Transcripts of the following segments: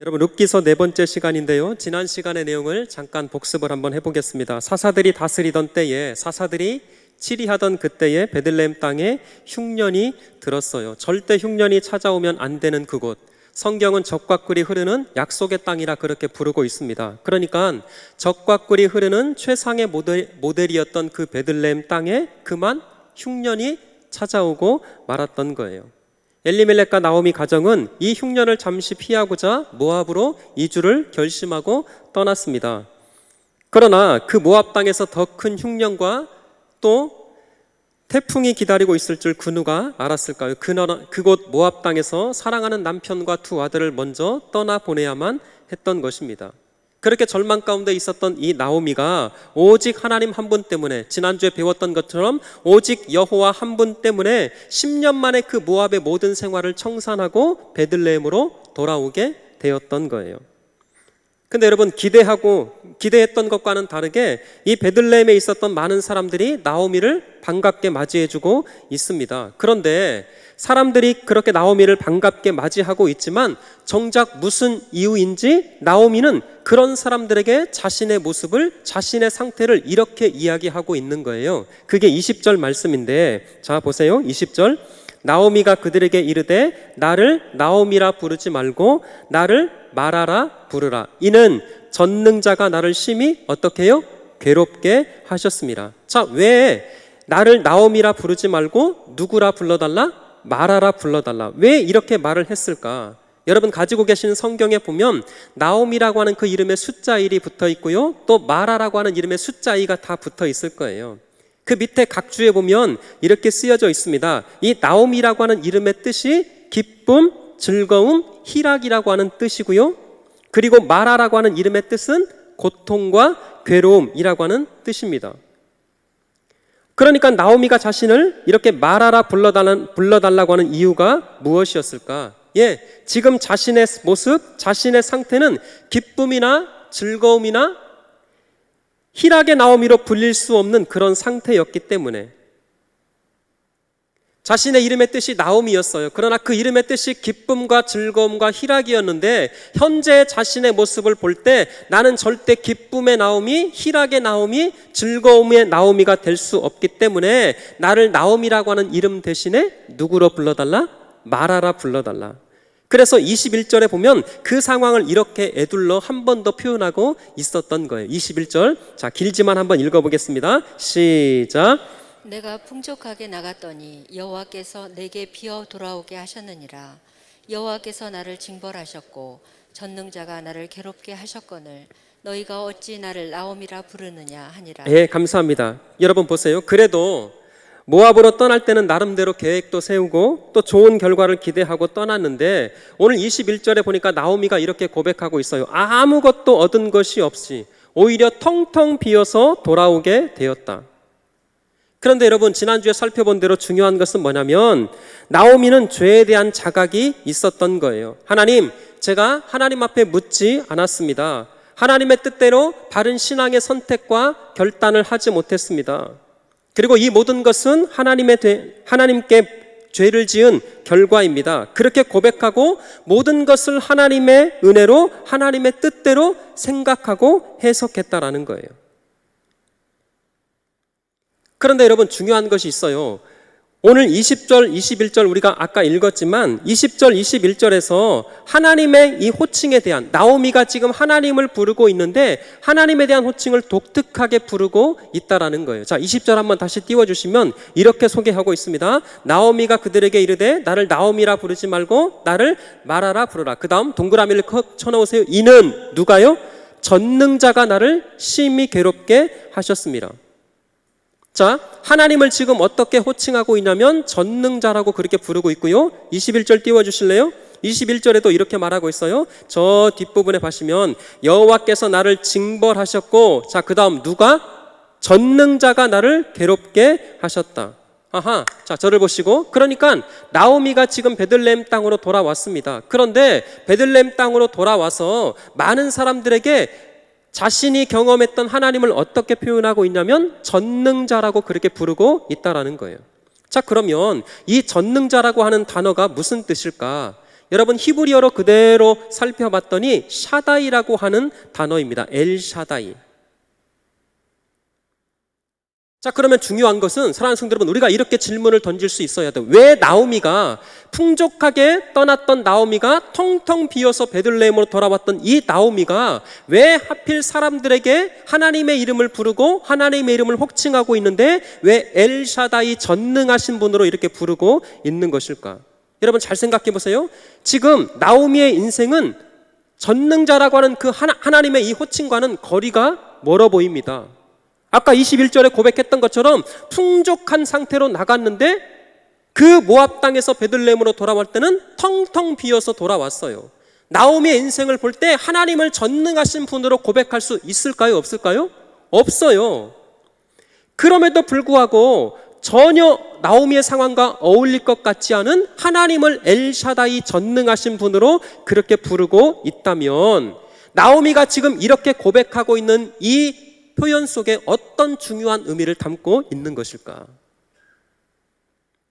여러분, 룻기서 네 번째 시간인데요, 지난 시간의 내용을 잠깐 복습을 한번 해보겠습니다. 사사들이 다스리던 때에, 사사들이 치리하던 그때에 베들레헴 땅에 흉년이 들었어요. 절대 흉년이 찾아오면 안 되는 그곳, 성경은 적과 꿀이 흐르는 약속의 땅이라 그렇게 부르고 있습니다. 그러니까 적과 꿀이 흐르는 최상의 모델이었던 그 베들레헴 땅에 그만 흉년이 찾아오고 말았던 거예요. 엘리멜렉과 나오미 가정은 이 흉년을 잠시 피하고자 모압으로 이주를 결심하고 떠났습니다. 그러나 그 모압 땅에서 더 큰 흉년과 또 태풍이 기다리고 있을 줄 그 누가 알았을까요? 그곳 모압 땅에서 사랑하는 남편과 두 아들을 먼저 떠나보내야만 했던 것입니다. 그렇게 절망 가운데 있었던 이 나오미가 오직 하나님 한 분 때문에, 지난주에 배웠던 것처럼 오직 여호와 한 분 때문에 10년 만에 그 모압의 모든 생활을 청산하고 베들레헴으로 돌아오게 되었던 거예요. 근데 여러분, 기대했던 것과는 다르게 이 베들레헴에 있었던 많은 사람들이 나오미를 반갑게 맞이해주고 있습니다. 그런데 사람들이 그렇게 나오미를 반갑게 맞이하고 있지만 정작 무슨 이유인지 나오미는 그런 사람들에게 자신의 모습을, 자신의 상태를 이렇게 이야기하고 있는 거예요. 그게 20절 말씀인데, 자 보세요. 20절. 나오미가 그들에게 이르되 나를 나오미라 부르지 말고 나를 마라라 부르라. 이는 전능자가 나를 심히 어떻게 해요? 괴롭게 하셨습니다. 자, 왜 나를 나오미라 부르지 말고 누구라 불러달라? 마라라 불러달라. 왜 이렇게 말을 했을까? 여러분 가지고 계시는 성경에 보면 나오미라고 하는 그 이름에 숫자 1이 붙어 있고요, 또 마라라고 하는 이름에 숫자 2가 다 붙어 있을 거예요. 그 밑에 각주에 보면 이렇게 쓰여져 있습니다. 이 나오미라고 하는 이름의 뜻이 기쁨, 즐거움, 희락이라고 하는 뜻이고요, 그리고 마라라고 하는 이름의 뜻은 고통과 괴로움이라고 하는 뜻입니다. 그러니까 나오미가 자신을 이렇게 마라라 불러달라고 하는 이유가 무엇이었을까? 지금 자신의 모습, 자신의 상태는 기쁨이나 즐거움이나 희락의 나오미로 불릴 수 없는 그런 상태였기 때문에, 자신의 이름의 뜻이 나오미였어요. 그러나 그 이름의 뜻이 기쁨과 즐거움과 희락이었는데 현재 자신의 모습을 볼 때 나는 절대 기쁨의 나오미, 희락의 나오미, 즐거움의 나오미가 될 수 없기 때문에 나를 나오미라고 하는 이름 대신에 누구로 불러달라? 마라라 불러달라. 그래서 21절에 보면 그 상황을 이렇게 에둘러 한 번 더 표현하고 있었던 거예요. 21절, 자 길지만 한번 읽어보겠습니다. 시작. 내가 풍족하게 나갔더니 여호와께서 내게 비어 돌아오게 하셨느니라. 여호와께서 나를 징벌하셨고 전능자가 나를 괴롭게 하셨거늘 너희가 어찌 나를 나오미라 부르느냐 하니라. 감사합니다. 여러분 보세요. 그래도 모압으로 떠날 때는 나름대로 계획도 세우고 또 좋은 결과를 기대하고 떠났는데 오늘 21절에 보니까 나오미가 이렇게 고백하고 있어요. 아무것도 얻은 것이 없이 오히려 텅텅 비어서 돌아오게 되었다. 그런데 여러분, 지난주에 살펴본 대로 중요한 것은 뭐냐면 나오미는 죄에 대한 자각이 있었던 거예요. 하나님, 제가 하나님 앞에 묻지 않았습니다. 하나님의 뜻대로 바른 신앙의 선택과 결단을 하지 못했습니다. 그리고 이 모든 것은 하나님께 죄를 지은 결과입니다. 그렇게 고백하고 모든 것을 하나님의 은혜로, 하나님의 뜻대로 생각하고 해석했다라는 거예요. 그런데 여러분, 중요한 것이 있어요. 오늘 20절, 21절 우리가 아까 읽었지만 20절, 21절에서 하나님의 이 호칭에 대한, 나오미가 지금 하나님을 부르고 있는데 하나님에 대한 호칭을 독특하게 부르고 있다라는 거예요. 자, 20절 한번 다시 띄워주시면 이렇게 소개하고 있습니다. 나오미가 그들에게 이르되 나를 나오미라 부르지 말고 나를 마라라 부르라. 그 다음 동그라미를 쳐놓으세요. 이는 누가요? 전능자가 나를 심히 괴롭게 하셨습니다. 자, 하나님을 지금 어떻게 호칭하고 있냐면 전능자라고 그렇게 부르고 있고요. 21절 띄워주실래요? 21절에도 이렇게 말하고 있어요. 저 뒷부분에 보시면 여호와께서 나를 징벌하셨고, 자, 그 다음 누가? 전능자가 나를 괴롭게 하셨다. 자, 저를 보시고, 그러니까 나오미가 지금 베들레헴 땅으로 돌아왔습니다. 그런데 베들레헴 땅으로 돌아와서 많은 사람들에게 자신이 경험했던 하나님을 어떻게 표현하고 있냐면 전능자라고 그렇게 부르고 있다라는 거예요. 자, 그러면 이 전능자라고 하는 단어가 무슨 뜻일까? 여러분 히브리어로 그대로 살펴봤더니 샤다이라고 하는 단어입니다. 엘샤다이. 자, 그러면 중요한 것은 사랑하는 성도 여러분, 우리가 이렇게 질문을 던질 수 있어야 돼요. 왜 나오미가 풍족하게 떠났던 나오미가 텅텅 비어서 베들레헴으로 돌아왔던 이 나오미가 왜 하필 사람들에게 하나님의 이름을 부르고 하나님의 이름을 호칭하고 있는데 왜 엘샤다이 전능하신 분으로 이렇게 부르고 있는 것일까? 여러분 잘 생각해 보세요. 지금 나오미의 인생은 전능자라고 하는 그 하나님의 이 호칭과는 거리가 멀어 보입니다. 아까 21절에 고백했던 것처럼 풍족한 상태로 나갔는데 그 모압 땅에서 베들레헴으로 돌아올 때는 텅텅 비어서 돌아왔어요. 나오미의 인생을 볼 때 하나님을 전능하신 분으로 고백할 수 있을까요? 없을까요? 없어요. 그럼에도 불구하고 전혀 나오미의 상황과 어울릴 것 같지 않은 하나님을 엘샤다이 전능하신 분으로 그렇게 부르고 있다면 나오미가 지금 이렇게 고백하고 있는 이 표현 속에 어떤 중요한 의미를 담고 있는 것일까?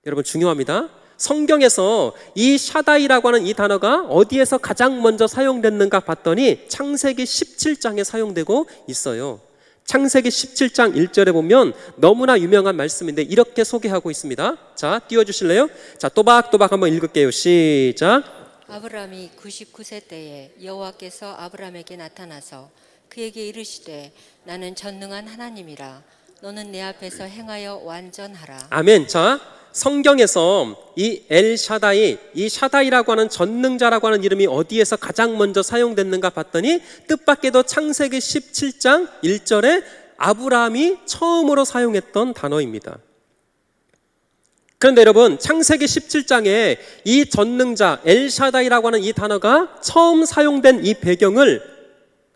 여러분 중요합니다. 성경에서 이 샤다이라고 하는 이 단어가 어디에서 가장 먼저 사용됐는가 봤더니 창세기 17장에 사용되고 있어요. 창세기 17장 1절에 보면 너무나 유명한 말씀인데 이렇게 소개하고 있습니다. 자, 띄워주실래요? 자, 또박또박 한번 읽을게요. 시작. 아브라함이 99세 때에 여호와께서 아브라함에게 나타나서 그에게 이르시되 나는 전능한 하나님이라 너는 내 앞에서 행하여 완전하라. 아멘. 자, 성경에서 이 엘샤다이, 이 샤다이라고 하는 전능자라고 하는 이름이 어디에서 가장 먼저 사용됐는가 봤더니 뜻밖에도 창세기 17장 1절에 아브라함이 처음으로 사용했던 단어입니다. 그런데 여러분 창세기 17장에 이 전능자 엘샤다이라고 하는 이 단어가 처음 사용된 이 배경을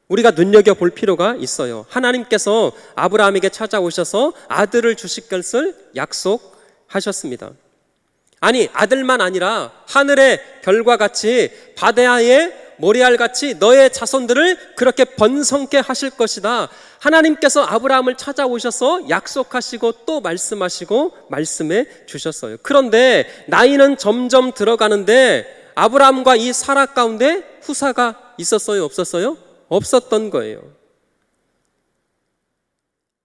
우리가 눈여겨볼 필요가 있어요. 하나님께서 아브라함에게 찾아오셔서 아들을 주실 것을 약속하셨습니다. 아니 아들만 아니라 하늘의 별과 같이 바다의 모래알같이 너의 자손들을 그렇게 번성케 하실 것이다. 하나님께서 아브라함을 찾아오셔서 약속하시고 또 말씀하시고 말씀해 주셨어요. 그런데 나이는 점점 들어가는데 아브라함과 이 사라 가운데 후사가 있었어요? 없었어요? 없었던 거예요.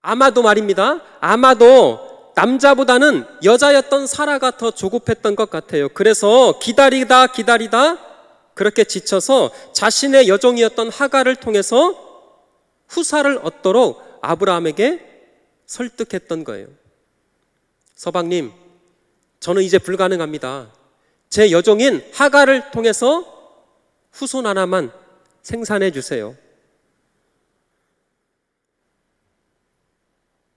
아마도 말입니다. 아마도 남자보다는 여자였던 사라가 더 조급했던 것 같아요. 그래서 기다리다 그렇게 지쳐서 자신의 여종이었던 하갈을 통해서 후사를 얻도록 아브라함에게 설득했던 거예요. 서방님, 저는 이제 불가능합니다. 제 여종인 하갈을 통해서 후손 하나만 생산해 주세요.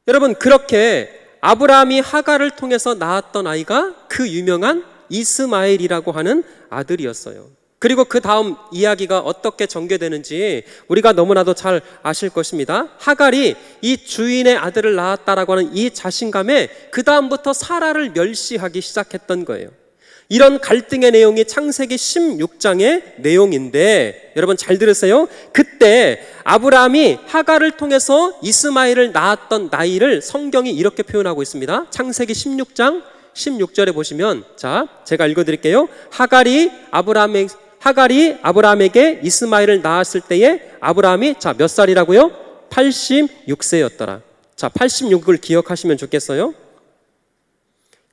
여러분 그렇게 아브라함이 하갈을 통해서 낳았던 아이가 그 유명한 이스마엘이라고 하는 아들이었어요. 그리고 그 다음 이야기가 어떻게 전개되는지 우리가 너무나도 잘 아실 것입니다. 하갈이 이 주인의 아들을 낳았다라고 하는 이 자신감에 그 다음부터 사라를 멸시하기 시작했던 거예요. 이런 갈등의 내용이 창세기 16장의 내용인데 여러분 잘 들으세요. 그때 아브라함이 하갈을 통해서 이스마엘을 낳았던 나이를 성경이 이렇게 표현하고 있습니다. 창세기 16장 16절에 보시면 자, 제가 읽어드릴게요. 하갈이 아브라함에게 이스마엘을 낳았을 때에 아브라함이 자, 몇 살이라고요? 86세였더라. 자, 86을 기억하시면 좋겠어요.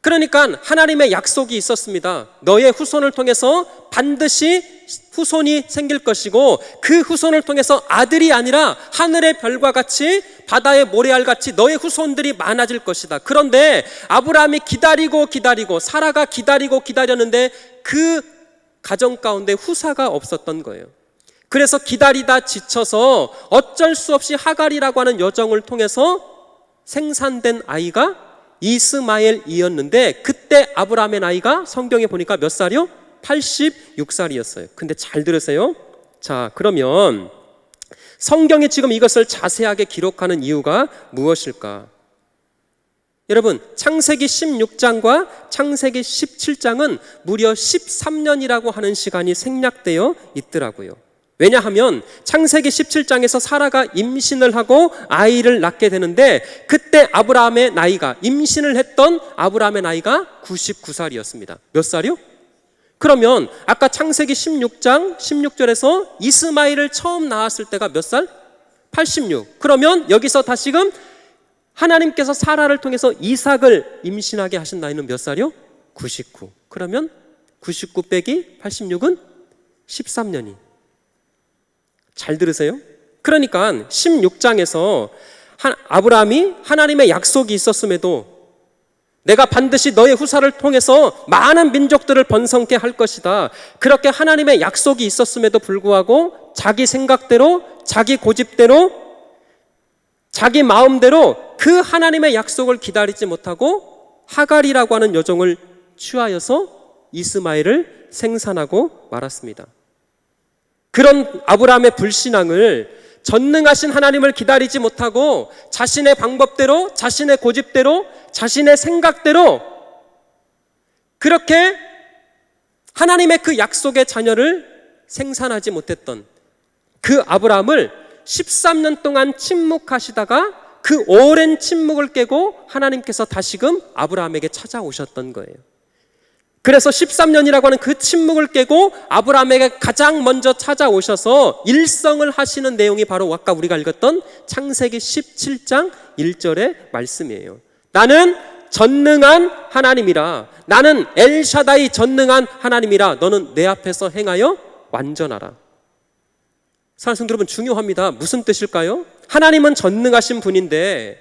그러니까 하나님의 약속이 있었습니다. 너의 후손을 통해서 반드시 후손이 생길 것이고 그 후손을 통해서 아들이 아니라 하늘의 별과 같이 바다의 모래알같이 너의 후손들이 많아질 것이다. 그런데 아브라함이 기다리고 사라가 기다렸는데 그 가정 가운데 후사가 없었던 거예요. 그래서 기다리다 지쳐서 어쩔 수 없이 하갈이라고 하는 여정을 통해서 생산된 아이가 이스마엘이었는데 그때 아브라함의 나이가 성경에 보니까 몇 살이요? 86살이었어요. 근데 잘 들으세요. 자, 그러면 성경이 지금 이것을 자세하게 기록하는 이유가 무엇일까? 여러분, 창세기 16장과 창세기 17장은 무려 13년이라고 하는 시간이 생략되어 있더라고요. 왜냐하면 창세기 17장에서 사라가 임신을 하고 아이를 낳게 되는데 그때 아브라함의 나이가 임신을 했던 아브라함의 나이가 99살이었습니다. 몇 살이요? 그러면 아까 창세기 16장 16절에서 이스마엘을 처음 낳았을 때가 몇 살? 86. 그러면 여기서 다시금 하나님께서 사라를 통해서 이삭을 임신하게 하신 나이는 몇 살이요? 99. 그러면 99 빼기 86은 13년이. 잘 들으세요? 그러니까 16장에서 아브라함이 하나님의 약속이 있었음에도 내가 반드시 너의 후사를 통해서 많은 민족들을 번성케 할 것이다. 그렇게 하나님의 약속이 있었음에도 불구하고 자기 생각대로, 자기 고집대로, 자기 마음대로 그 하나님의 약속을 기다리지 못하고 하갈이라고 하는 여종을 취하여서 이스마엘을 생산하고 말았습니다. 그런 아브라함의 불신앙을 전능하신 하나님을 기다리지 못하고 자신의 방법대로, 자신의 고집대로, 자신의 생각대로 그렇게 하나님의 그 약속의 자녀를 생산하지 못했던 그 아브라함을 13년 동안 침묵하시다가 그 오랜 침묵을 깨고 하나님께서 다시금 아브라함에게 찾아오셨던 거예요. 그래서 13년이라고 하는 그 침묵을 깨고 아브라함에게 가장 먼저 찾아오셔서 일성을 하시는 내용이 바로 아까 우리가 읽었던 창세기 17장 1절의 말씀이에요. 나는 전능한 하나님이라. 나는 엘샤다이 전능한 하나님이라. 너는 내 앞에서 행하여 완전하라. 사랑하는 성도 여러분, 중요합니다. 무슨 뜻일까요? 하나님은 전능하신 분인데,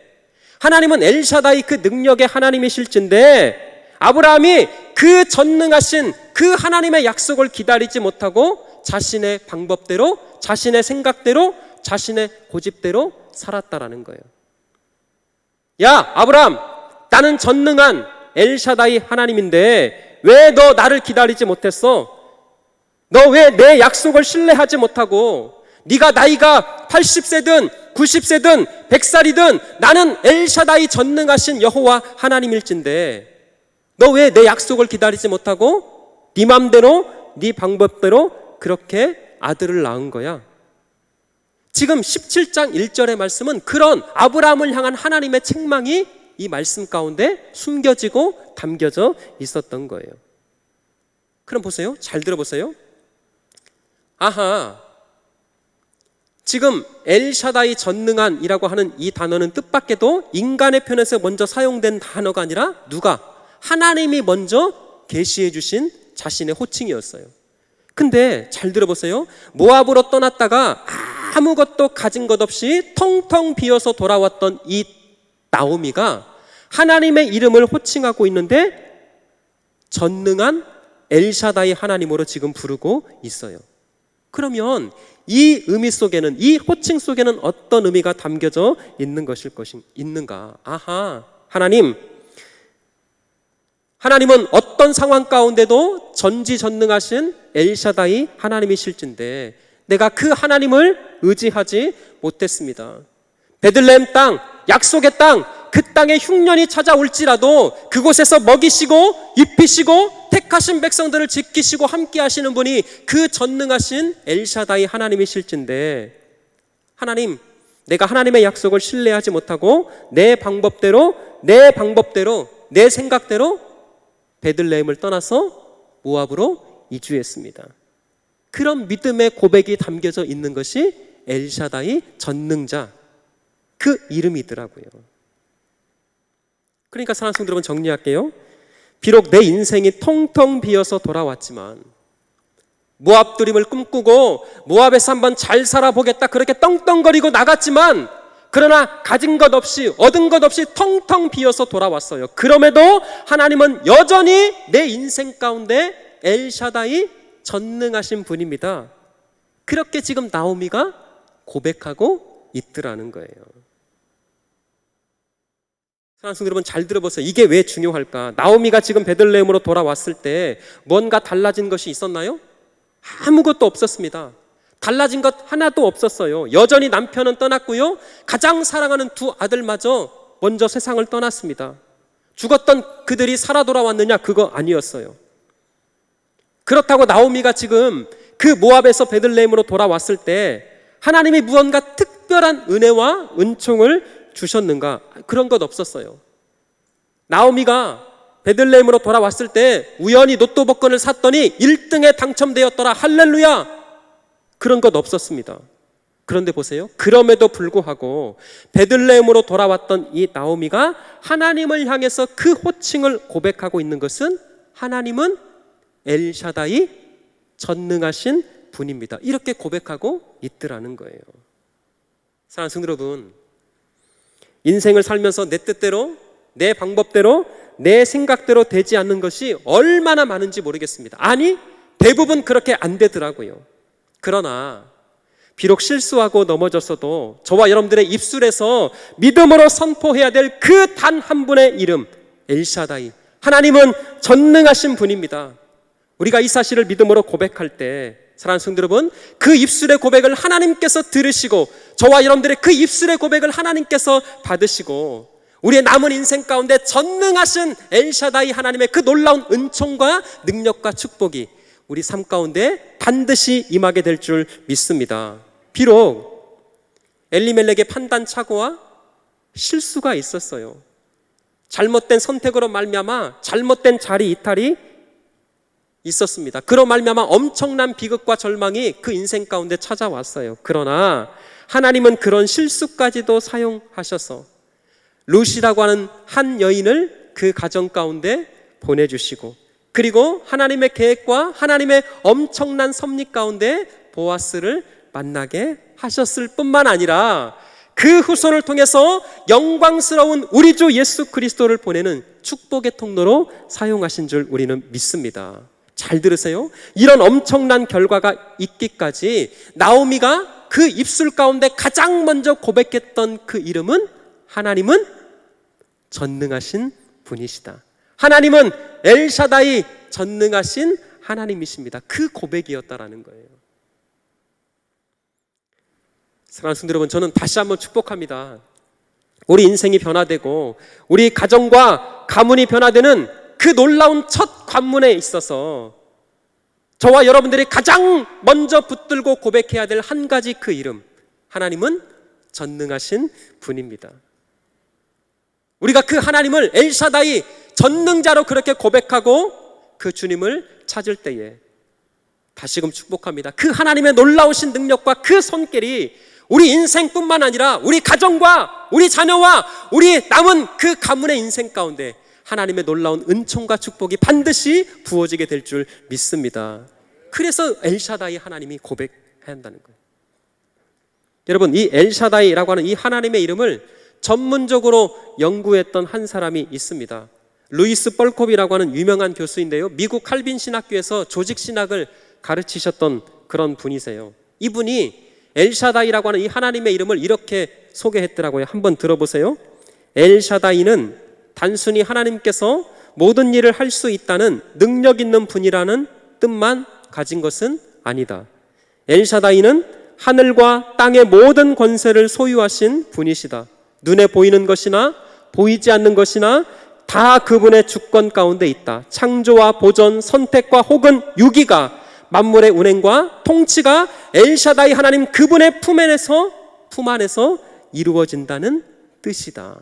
하나님은 엘샤다이 그 능력의 하나님이실진데, 아브라함이 그 전능하신 그 하나님의 약속을 기다리지 못하고 자신의 방법대로, 자신의 생각대로, 자신의 고집대로 살았다라는 거예요. 야, 아브라함, 나는 전능한 엘샤다이 하나님인데 왜 너 나를 기다리지 못했어? 너 왜 내 약속을 신뢰하지 못하고, 네가 나이가 80세든 90세든 100살이든 나는 엘샤다이 전능하신 여호와 하나님일진데 너 왜 내 약속을 기다리지 못하고 네 맘대로, 네 방법대로 그렇게 아들을 낳은 거야? 지금 17장 1절의 말씀은 그런 아브라함을 향한 하나님의 책망이 이 말씀 가운데 숨겨지고 담겨져 있었던 거예요. 그럼 보세요. 잘 들어보세요. 아하, 지금 엘샤다이 전능한이라고 하는 이 단어는 뜻밖에도 인간의 편에서 먼저 사용된 단어가 아니라 누가? 하나님이 먼저 계시해 주신 자신의 호칭이었어요. 근데 잘 들어보세요. 모압으로 떠났다가 아무것도 가진 것 없이 텅텅 비어서 돌아왔던 이 나오미가 하나님의 이름을 호칭하고 있는데 전능한 엘샤다이 하나님으로 지금 부르고 있어요. 그러면 이 의미 속에는, 이 호칭 속에는 어떤 의미가 담겨져 있는가? 아하, 하나님은 어떤 상황 가운데도 전지전능하신 엘샤다이 하나님이실진데 내가 그 하나님을 의지하지 못했습니다. 베들레헴 땅, 약속의 땅, 그 땅에 흉년이 찾아올지라도 그곳에서 먹이시고 입히시고 택하신 백성들을 지키시고 함께 하시는 분이 그 전능하신 엘샤다이 하나님이실진데 하나님, 내가 하나님의 약속을 신뢰하지 못하고 내 방법대로, 내 생각대로 베들레헴을 떠나서 모압으로 이주했습니다. 그런 믿음의 고백이 담겨져 있는 것이 엘샤다이 전능자, 그 이름이더라고요. 그러니까 사랑하는 성도 여러분, 정리할게요. 비록 내 인생이 텅텅 비어서 돌아왔지만, 모압 드림을 꿈꾸고 모압에서 한번 잘 살아보겠다 그렇게 떵떵거리고 나갔지만, 그러나 가진 것 없이, 얻은 것 없이 텅텅 비어서 돌아왔어요. 그럼에도 하나님은 여전히 내 인생 가운데 엘샤다이 전능하신 분입니다. 그렇게 지금 나오미가 고백하고 있더라는 거예요. 사랑하는 성도 여러분, 잘 들어보세요. 이게 왜 중요할까? 나오미가 지금 베들레헴으로 돌아왔을 때 뭔가 달라진 것이 있었나요? 아무것도 없었습니다. 달라진 것 하나도 없었어요. 여전히 남편은 떠났고요, 가장 사랑하는 두 아들마저 먼저 세상을 떠났습니다. 죽었던 그들이 살아 돌아왔느냐? 그거 아니었어요. 그렇다고 나오미가 지금 그 모압에서 베들레헴으로 돌아왔을 때 하나님이 무언가 특별한 은혜와 은총을 주셨는가? 그런 것 없었어요. 나오미가 베들레헴으로 돌아왔을 때 우연히 로또 복권을 샀더니 1등에 당첨되었더라. 할렐루야. 그런 것 없었습니다. 그런데 보세요. 그럼에도 불구하고 베들레헴으로 돌아왔던 이 나오미가 하나님을 향해서 그 호칭을 고백하고 있는 것은 하나님은 엘샤다이 전능하신 분입니다. 이렇게 고백하고 있더라는 거예요. 사랑하는 성도 여러분, 인생을 살면서 내 뜻대로, 내 방법대로, 내 생각대로 되지 않는 것이 얼마나 많은지 모르겠습니다. 아니, 대부분 그렇게 안 되더라고요. 그러나 비록 실수하고 넘어졌어도 저와 여러분들의 입술에서 믿음으로 선포해야 될 그 단 한 분의 이름, 엘샤다이, 하나님은 전능하신 분입니다. 우리가 이 사실을 믿음으로 고백할 때 사랑하는 성도 여러분, 그 입술의 고백을 하나님께서 들으시고 저와 여러분들의 그 입술의 고백을 하나님께서 받으시고 우리의 남은 인생 가운데 전능하신 엘샤다이 하나님의 그 놀라운 은총과 능력과 축복이 우리 삶 가운데 반드시 임하게 될 줄 믿습니다. 비록 엘리멜렉의 판단 착오와 실수가 있었어요. 잘못된 선택으로 말미암아 잘못된 자리 이탈이 있었습니다. 그로 말미암아 엄청난 비극과 절망이 그 인생 가운데 찾아왔어요. 그러나 하나님은 그런 실수까지도 사용하셔서 룻이라고 하는 한 여인을 그 가정 가운데 보내주시고, 그리고 하나님의 계획과 하나님의 엄청난 섭리 가운데 보아스를 만나게 하셨을 뿐만 아니라 그 후손을 통해서 영광스러운 우리 주 예수 그리스도를 보내는 축복의 통로로 사용하신 줄 우리는 믿습니다. 잘 들으세요. 이런 엄청난 결과가 있기까지 나오미가 그 입술 가운데 가장 먼저 고백했던 그 이름은 하나님은 전능하신 분이시다. 하나님은 엘샤다이 전능하신 하나님이십니다. 그 고백이었다라는 거예요. 사랑하는 성도 여러분, 저는 다시 한번 축복합니다. 우리 인생이 변화되고 우리 가정과 가문이 변화되는 그 놀라운 첫 관문에 있어서 저와 여러분들이 가장 먼저 붙들고 고백해야 될 한 가지 그 이름, 하나님은 전능하신 분입니다. 우리가 그 하나님을 엘샤다이 전능자로 그렇게 고백하고 그 주님을 찾을 때에 다시금 축복합니다. 그 하나님의 놀라우신 능력과 그 손길이 우리 인생뿐만 아니라 우리 가정과 우리 자녀와 우리 남은 그 가문의 인생 가운데 하나님의 놀라운 은총과 축복이 반드시 부어지게 될 줄 믿습니다. 그래서 엘샤다이 하나님이 고백해야 한다는 거예요. 여러분, 이 엘샤다이라고 하는 이 하나님의 이름을 전문적으로 연구했던 한 사람이 있습니다. 루이스 뻘콥이라고 하는 유명한 교수인데요, 미국 칼빈 신학교에서 조직 신학을 가르치셨던 그런 분이세요. 이분이 엘샤다이라고 하는 이 하나님의 이름을 이렇게 소개했더라고요. 한번 들어보세요. 엘샤다이는 단순히 하나님께서 모든 일을 할 수 있다는 능력 있는 분이라는 뜻만 가진 것은 아니다. 엘샤다이는 하늘과 땅의 모든 권세를 소유하신 분이시다. 눈에 보이는 것이나 보이지 않는 것이나 다 그분의 주권 가운데 있다. 창조와 보존, 선택과 혹은 유기가, 만물의 운행과 통치가 엘샤다이 하나님 그분의 품 안에서 이루어진다는 뜻이다.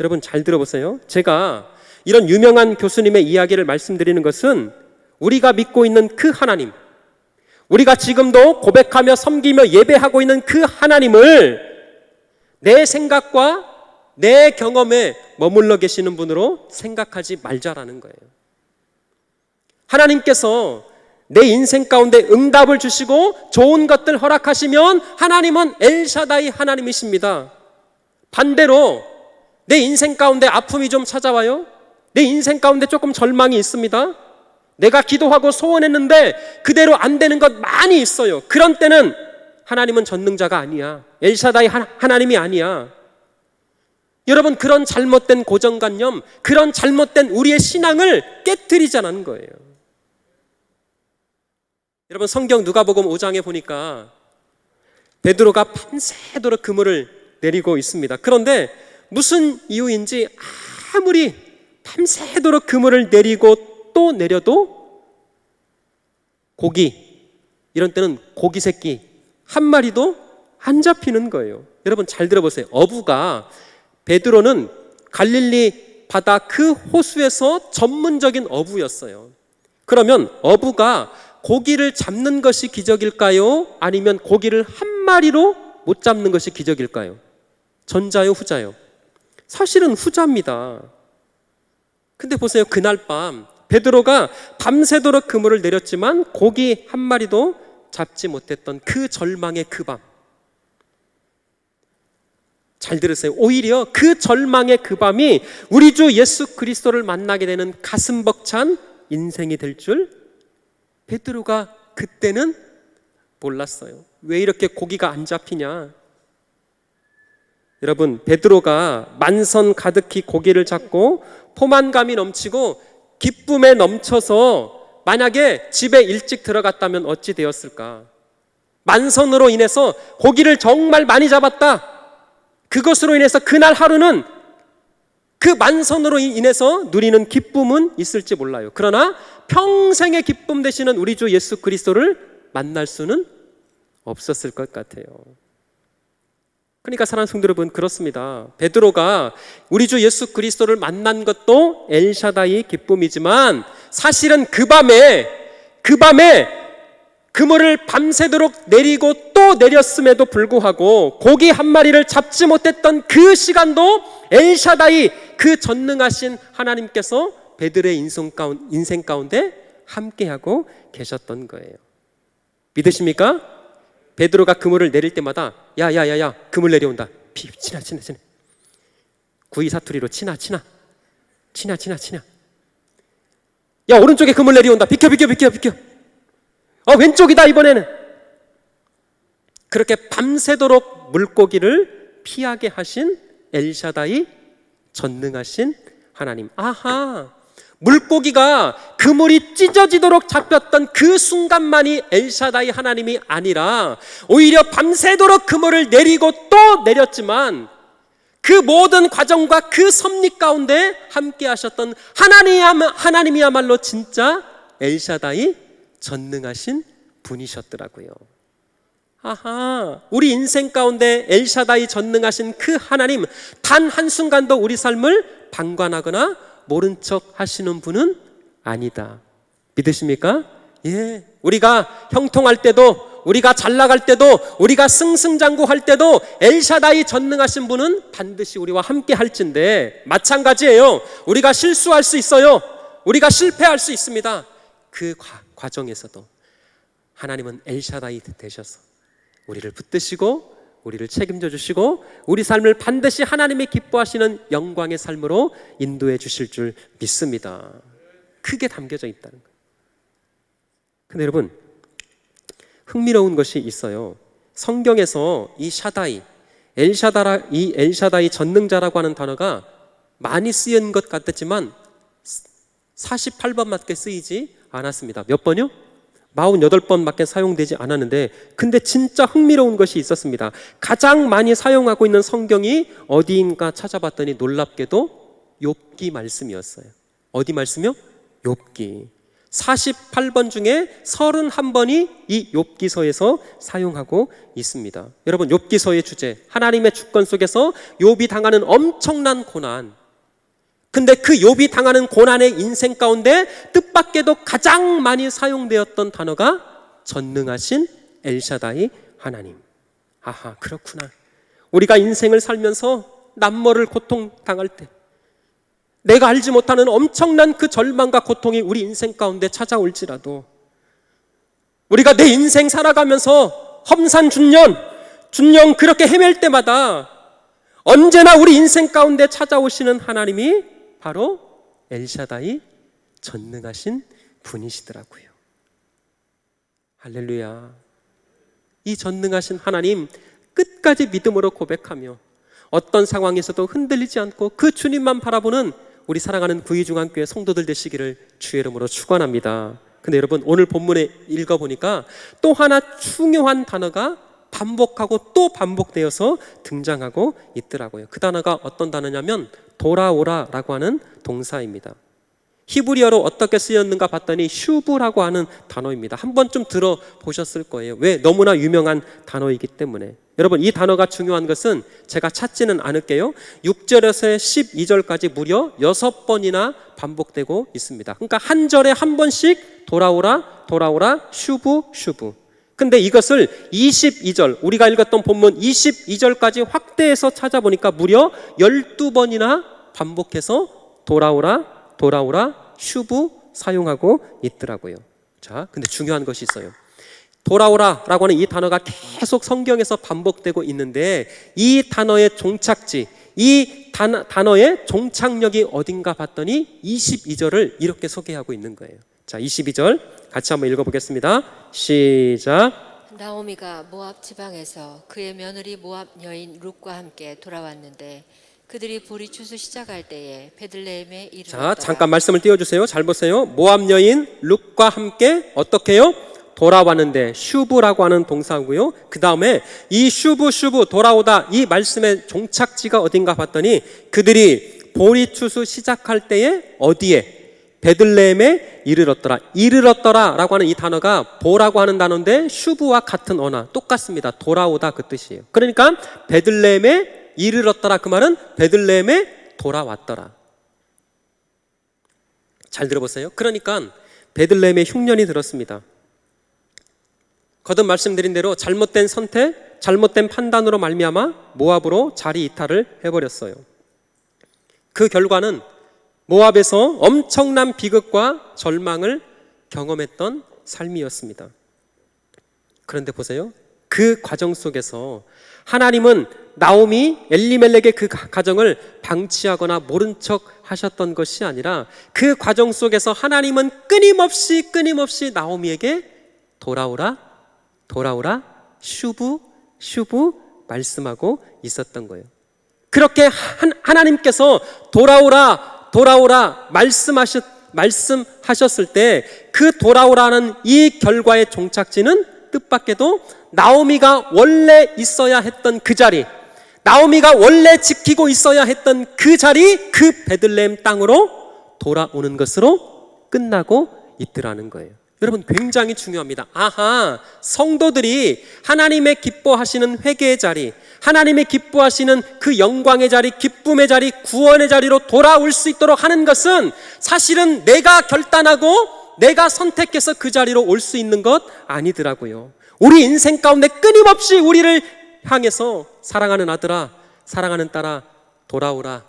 여러분 잘 들어보세요. 제가 이런 유명한 교수님의 이야기를 말씀드리는 것은 우리가 믿고 있는 그 하나님, 우리가 지금도 고백하며 섬기며 예배하고 있는 그 하나님을 내 생각과 내 경험에 머물러 계시는 분으로 생각하지 말자라는 거예요. 하나님께서 내 인생 가운데 응답을 주시고 좋은 것들 허락하시면 하나님은 엘샤다이 하나님이십니다. 반대로 내 인생 가운데 아픔이 좀 찾아와요. 내 인생 가운데 조금 절망이 있습니다. 내가 기도하고 소원했는데 그대로 안 되는 것 많이 있어요. 그런 때는 하나님은 전능자가 아니야. 엘샤다이 하나님이 아니야. 여러분, 그런 잘못된 고정관념, 그런 잘못된 우리의 신앙을 깨트리자는 거예요. 여러분, 성경 누가복음 5장에 보니까 베드로가 밤새도록 그물을 내리고 있습니다. 그런데 무슨 이유인지 아무리 밤새도록 그물을 내리고 또 내려도 고기, 이런 때는 고기 새끼 한 마리도 안 잡히는 거예요. 여러분 잘 들어보세요. 어부가 베드로는 갈릴리 바다 그 호수에서 전문적인 어부였어요. 그러면 어부가 고기를 잡는 것이 기적일까요? 아니면 고기를 한 마리로 못 잡는 것이 기적일까요? 전자요, 후자요? 사실은 후자입니다. 근데 보세요. 그날 밤 베드로가 밤새도록 그물을 내렸지만 고기 한 마리도 잡지 못했던 그 절망의 그 밤. 잘 들으세요. 오히려 그 절망의 그 밤이 우리 주 예수 그리스도를 만나게 되는 가슴 벅찬 인생이 될 줄 베드로가 그때는 몰랐어요. 왜 이렇게 고기가 안 잡히냐? 여러분, 베드로가 만선 가득히 고기를 잡고 포만감이 넘치고 기쁨에 넘쳐서 만약에 집에 일찍 들어갔다면 어찌 되었을까? 만선으로 인해서 고기를 정말 많이 잡았다. 그것으로 인해서 그날 하루는 그 만선으로 인해서 누리는 기쁨은 있을지 몰라요. 그러나 평생의 기쁨 되시는 우리 주 예수 그리스도를 만날 수는 없었을 것 같아요. 그러니까 사랑하는 성도 여러분, 그렇습니다. 베드로가 우리 주 예수 그리스도를 만난 것도 엘샤다이 기쁨이지만 사실은 그 밤에 그물을 밤새도록 내리고 또 내렸음에도 불구하고 고기 한 마리를 잡지 못했던 그 시간도 엘샤다이 그 전능하신 하나님께서 베드로의 인생 가운데 함께하고 계셨던 거예요. 믿으십니까? 베드로가 그물을 내릴 때마다 야야야야 그물 내려온다. 치나 구이 사투리로 치나 야 오른쪽에 그물 내려온다. 비켜 왼쪽이다 이번에는. 그렇게 밤새도록 물고기를 피하게 하신 엘샤다이 전능하신 하나님. 아하, 물고기가 그물이 찢어지도록 잡혔던 그 순간만이 엘샤다이 하나님이 아니라 오히려 밤새도록 그물을 내리고 또 내렸지만 그 모든 과정과 그 섭리 가운데 함께 하셨던 하나님이야말로 진짜 엘샤다이 전능하신 분이셨더라고요. 아하, 우리 인생 가운데 엘샤다이 전능하신 그 하나님, 단 한순간도 우리 삶을 방관하거나 모른 척 하시는 분은 아니다. 믿으십니까? 예. 우리가 형통할 때도, 우리가 잘 나갈 때도, 우리가 승승장구할 때도 엘샤다이 전능하신 분은 반드시 우리와 함께 할진데, 마찬가지예요. 우리가 실수할 수 있어요. 우리가 실패할 수 있습니다. 그 과정에서도 하나님은 엘샤다이 되셔서 우리를 붙드시고 우리를 책임져 주시고 우리 삶을 반드시 하나님이 기뻐하시는 영광의 삶으로 인도해 주실 줄 믿습니다. 크게 담겨져 있다는 거예요. 근데 여러분, 흥미로운 것이 있어요. 성경에서 이 엘샤다이 전능자라고 하는 단어가 많이 쓰인 것 같았지만 48번밖에 쓰이지 않았습니다. 몇 번이요? 48번밖에 사용되지 않았는데, 근데 진짜 흥미로운 것이 있었습니다. 가장 많이 사용하고 있는 성경이 어디인가 찾아봤더니 놀랍게도 욥기 말씀이었어요. 어디 말씀이요? 욥기. 48번 중에 31번이 이 욥기서에서 사용하고 있습니다. 여러분, 욥기서의 주제, 하나님의 주권 속에서 욥이 당하는 엄청난 고난, 근데 그 욥이 당하는 고난의 인생 가운데 뜻밖에도 가장 많이 사용되었던 단어가 전능하신 엘샤다이 하나님. 아하, 그렇구나. 우리가 인생을 살면서 남모를 고통당할 때, 내가 알지 못하는 엄청난 그 절망과 고통이 우리 인생 가운데 찾아올지라도, 우리가 내 인생 살아가면서 험산중년 그렇게 헤맬 때마다 언제나 우리 인생 가운데 찾아오시는 하나님이 바로 엘샤다이 전능하신 분이시더라고요. 할렐루야. 이 전능하신 하나님 끝까지 믿음으로 고백하며 어떤 상황에서도 흔들리지 않고 그 주님만 바라보는 우리 사랑하는 구의중앙교회 성도들 되시기를 주의 이름으로 축원합니다. 근데 여러분, 오늘 본문에 읽어보니까 또 하나 중요한 단어가 반복하고 또 반복되어서 등장하고 있더라고요. 그 단어가 어떤 단어냐면 돌아오라라고 하는 동사입니다. 히브리어로 어떻게 쓰였는가 봤더니 슈브라고 하는 단어입니다. 한 번쯤 들어보셨을 거예요. 왜? 너무나 유명한 단어이기 때문에. 여러분, 이 단어가 중요한 것은 제가 찾지는 않을게요. 6절에서 12절까지 무려 6번이나 반복되고 있습니다. 그러니까 한 절에 한 번씩 돌아오라, 돌아오라, 슈브, 슈브. 근데 이것을 22절, 우리가 읽었던 본문 22절까지 확대해서 찾아보니까 무려 12번이나 반복해서 돌아오라, 돌아오라, 슈브 사용하고 있더라고요. 자, 근데 중요한 것이 있어요. 돌아오라 라고 하는 이 단어가 계속 성경에서 반복되고 있는데 이 단어의 종착지, 이 단어의 종착역이 어딘가 봤더니 22절을 이렇게 소개하고 있는 거예요. 자, 22절 같이 한번 읽어보겠습니다. 시작. 나오미가 모압 지방에서 그의 며느리 모압 여인 룻과 함께 돌아왔는데 그들이 보리 추수 시작할 때에 베들레헴에 이르렀더라. 자, 잠깐 말씀을 띄워주세요. 잘 보세요. 모압 여인 룻과 함께 어떻게 해요? 돌아왔는데, 슈브라고 하는 동사고요. 그 다음에 이 슈브 돌아오다, 이 말씀의 종착지가 어딘가 봤더니 그들이 보리 추수 시작할 때에 어디에? 베들레헴에 이르렀더라. 이르렀더라 라고 하는 이 단어가 보라고 하는 단어인데 슈브와 같은 언어, 똑같습니다. 돌아오다 그 뜻이에요. 그러니까 베들레헴에 이르렀더라, 그 말은 베들레헴에 돌아왔더라. 잘 들어보세요. 그러니까 베들레헴에 흉년이 들었습니다. 거듭 말씀드린 대로 잘못된 선택, 잘못된 판단으로 말미암아 모압으로 자리 이탈을 해버렸어요. 그 결과는 모압에서 엄청난 비극과 절망을 경험했던 삶이었습니다. 그런데 보세요. 그 과정 속에서 하나님은 나오미, 엘리멜렉의 그 가정을 방치하거나 모른 척 하셨던 것이 아니라 그 과정 속에서 하나님은 끊임없이 나오미에게 돌아오라, 돌아오라, 슈브 말씀하고 있었던 거예요. 그렇게 하나님께서 돌아오라 말씀하셨을 때 그 돌아오라는 이 결과의 종착지는 뜻밖에도 나오미가 원래 있어야 했던 그 자리, 나오미가 원래 지키고 있어야 했던 그 자리, 그 베들레헴 땅으로 돌아오는 것으로 끝나고 있더라는 거예요. 여러분, 굉장히 중요합니다. 아하, 성도들이 하나님의 기뻐하시는 회개의 자리, 하나님의 기뻐하시는 그 영광의 자리, 기쁨의 자리, 구원의 자리로 돌아올 수 있도록 하는 것은 사실은 내가 결단하고 내가 선택해서 그 자리로 올 수 있는 것 아니더라고요. 우리 인생 가운데 끊임없이 우리를 향해서 사랑하는 아들아, 사랑하는 딸아, 돌아오라,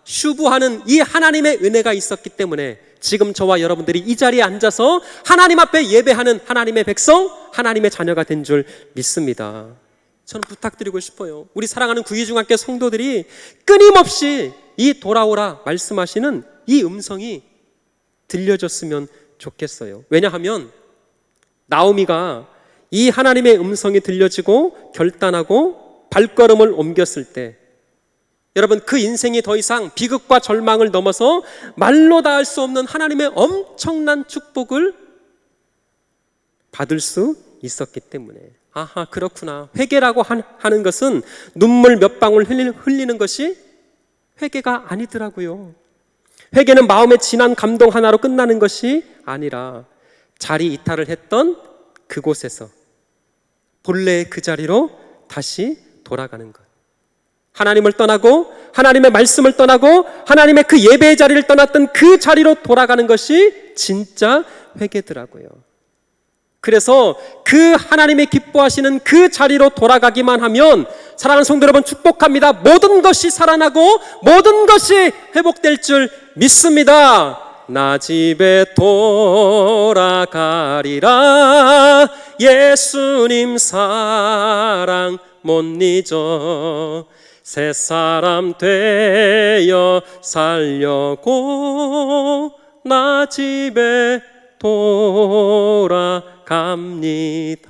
슈브하는 이 하나님의 은혜가 있었기 때문에 지금 저와 여러분들이 이 자리에 앉아서 하나님 앞에 예배하는 하나님의 백성, 하나님의 자녀가 된 줄 믿습니다. 저는 부탁드리고 싶어요. 우리 사랑하는 구의중학교 성도들이 끊임없이 이 돌아오라 말씀하시는 이 음성이 들려줬으면 좋겠어요. 왜냐하면 나오미가 이 하나님의 음성이 들려지고 결단하고 발걸음을 옮겼을 때 여러분, 그 인생이 더 이상 비극과 절망을 넘어서 말로 다 할 수 없는 하나님의 엄청난 축복을 받을 수 있었기 때문에, 아하, 그렇구나. 회개라고 하는 것은 눈물 몇 방울 흘리는 것이 회개가 아니더라고요. 회개는 마음의 진한 감동 하나로 끝나는 것이 아니라 자리 이탈을 했던 그곳에서 본래의 그 자리로 다시 돌아가는 것. 하나님을 떠나고 하나님의 말씀을 떠나고 하나님의 그 예배의 자리를 떠났던 그 자리로 돌아가는 것이 진짜 회개더라고요. 그래서 그 하나님의 기뻐하시는 그 자리로 돌아가기만 하면 사랑하는 성도 여러분, 축복합니다. 모든 것이 살아나고 모든 것이 회복될 줄 믿습니다. 나 집에 돌아가리라, 예수님 사랑 못 잊어, 새 사람 되어 살려고 나 집에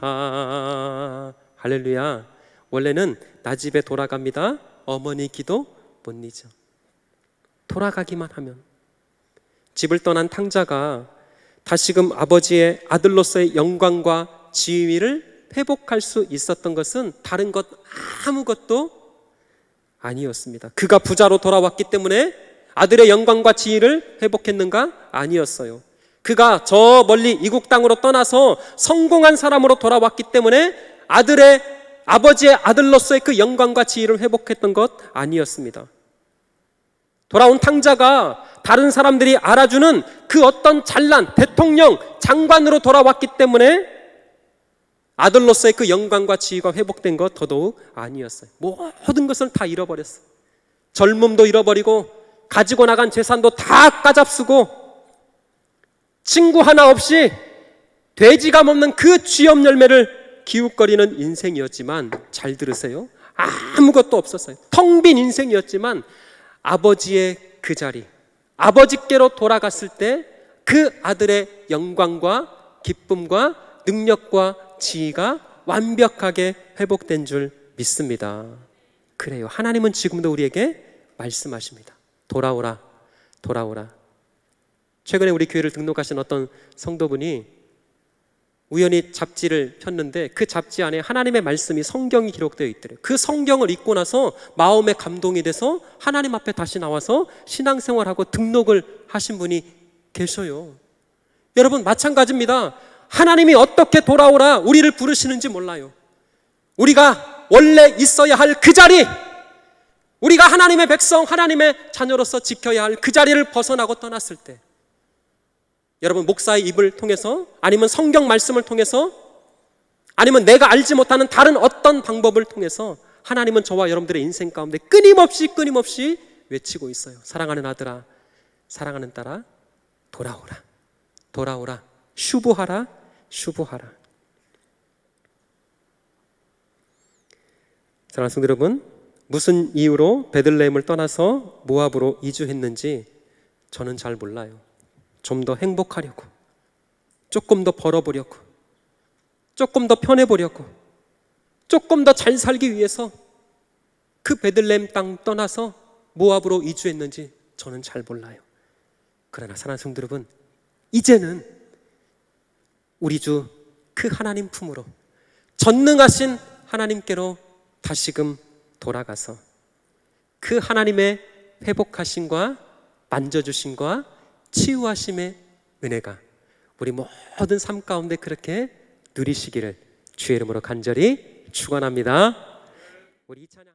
돌아갑니다. 할렐루야. 원래는 나 집에 돌아갑니다. 어머니 기도 못 잊어. 돌아가기만 하면. 집을 떠난 탕자가 다시금 아버지의 아들로서의 영광과 지위를 회복할 수 있었던 것은 다른 것 아무것도 아니었습니다. 그가 부자로 돌아왔기 때문에 아들의 영광과 지위를 회복했는가? 아니었어요. 그가 저 멀리 이국 땅으로 떠나서 성공한 사람으로 돌아왔기 때문에 아버지의 아들로서의 그 영광과 지위를 회복했던 것 아니었습니다. 돌아온 탕자가 다른 사람들이 알아주는 그 어떤 잘난 대통령, 장관으로 돌아왔기 때문에 아들로서의 그 영광과 지위가 회복된 것 더더욱 아니었어요. 모든 것을 다 잃어버렸어요. 젊음도 잃어버리고 가지고 나간 재산도 다 까잡수고 친구 하나 없이 돼지감 없는 그 쥐염 열매를 기웃거리는 인생이었지만, 잘 들으세요, 아무것도 없었어요. 텅 빈 인생이었지만 아버지의 그 자리, 아버지께로 돌아갔을 때 그 아들의 영광과 기쁨과 능력과 지위가 완벽하게 회복된 줄 믿습니다. 그래요. 하나님은 지금도 우리에게 말씀하십니다. 돌아오라, 돌아오라. 최근에 우리 교회를 등록하신 어떤 성도분이 우연히 잡지를 폈는데 그 잡지 안에 하나님의 말씀이, 성경이 기록되어 있더래요. 그 성경을 읽고 나서 마음에 감동이 돼서 하나님 앞에 다시 나와서 신앙생활하고 등록을 하신 분이 계셔요. 여러분, 마찬가지입니다. 하나님이 어떻게 돌아오라 우리를 부르시는지 몰라요. 우리가 원래 있어야 할 그 자리, 우리가 하나님의 백성, 하나님의 자녀로서 지켜야 할 그 자리를 벗어나고 떠났을 때, 여러분, 목사의 입을 통해서, 아니면 성경 말씀을 통해서, 아니면 내가 알지 못하는 다른 어떤 방법을 통해서 하나님은 저와 여러분들의 인생 가운데 끊임없이 외치고 있어요. 사랑하는 아들아, 사랑하는 딸아, 돌아오라, 돌아오라, 슈부하라, 슈부하라. 사랑하는 성도 여러분, 무슨 이유로 베들레헴을 떠나서 모압으로 이주했는지 저는 잘 몰라요. 좀 더 행복하려고, 조금 더 벌어보려고, 조금 더 편해보려고, 조금 더 잘 살기 위해서 그 베들레헴 땅 떠나서 모압으로 이주했는지 저는 잘 몰라요. 그러나 사랑하는 성도 여러분, 이제는 우리 주 그 하나님 품으로, 전능하신 하나님께로 다시금 돌아가서 그 하나님의 회복하심과 만져주심과 치유하심의 은혜가 우리 모든 삶 가운데 그렇게 누리시기를 주의 이름으로 간절히 축원합니다. 우리 이 찬양